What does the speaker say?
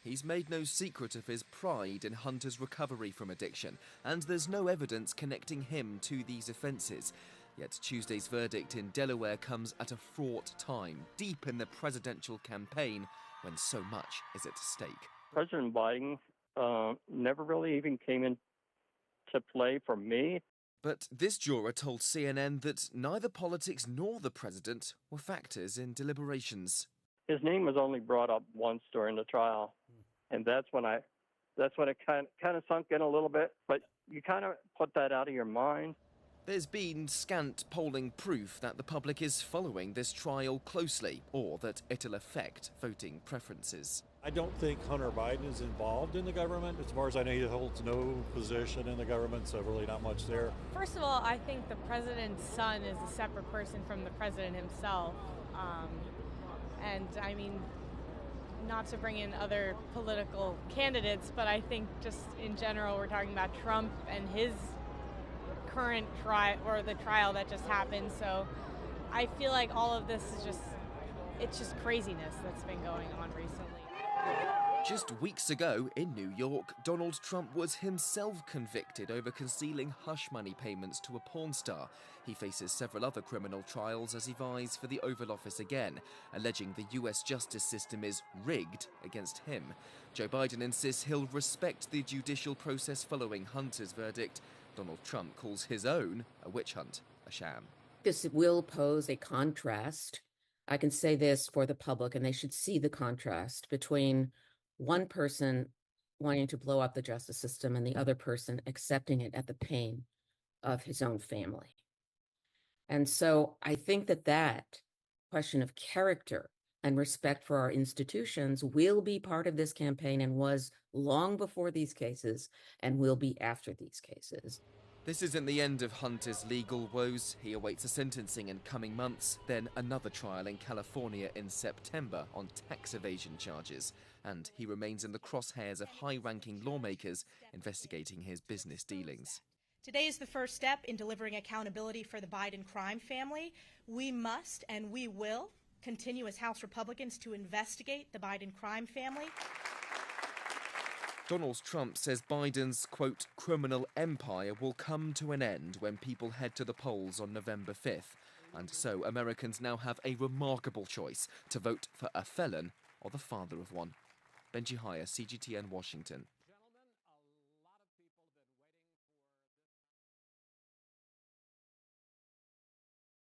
He's made no secret of his pride in Hunter's recovery from addiction, and there's no evidence connecting him to these offences. Yet Tuesday's verdict in Delaware comes at a fraught time, deep in the presidential campaign, when so much is at stake. President Biden never really even came into play for me. But this juror told CNN that neither politics nor the president were factors in deliberations. His name was only brought up once during the trial, and that's when it kind of sunk in a little bit. But you kind of put that out of your mind. There's been scant polling proof that the public is following this trial closely, or that it'll affect voting preferences. I don't think Hunter Biden is involved in the government. As far as I know, he holds no position in the government, so really not much there. First of all, I think the president's son is a separate person from the president himself. And I mean, not to bring in other political candidates, but I think just in general, we're talking about Trump and his current trial, or the trial that just happened. So I feel like all of this is it's just craziness that's been going on recently. Just weeks ago in New York, Donald Trump was himself convicted over concealing hush money payments to a porn star. He faces several other criminal trials as he vies for the Oval Office again, alleging the US justice system is rigged against him. Joe Biden insists he'll respect the judicial process following Hunter's verdict. Donald Trump calls his own a witch hunt, a sham. This will pose a contrast. I can say this for the public, and they should see the contrast between one person wanting to blow up the justice system and the other person accepting it at the pain of his own family. And so I think that question of character and respect for our institutions will be part of this campaign, and was long before these cases, and will be after these cases. This isn't the end of Hunter's legal woes. He awaits a sentencing in coming months, then another trial in California in September on tax evasion charges. And he remains in the crosshairs of high-ranking lawmakers investigating his business dealings. Today is the first step in delivering accountability for the Biden crime family. We must and we will continue as House Republicans to investigate the Biden crime family. Donald Trump says Biden's, quote, criminal empire will come to an end when people head to the polls on November 5th. And so Americans now have a remarkable choice to vote for a felon or the father of one. Benji Hire, CGTN, Washington.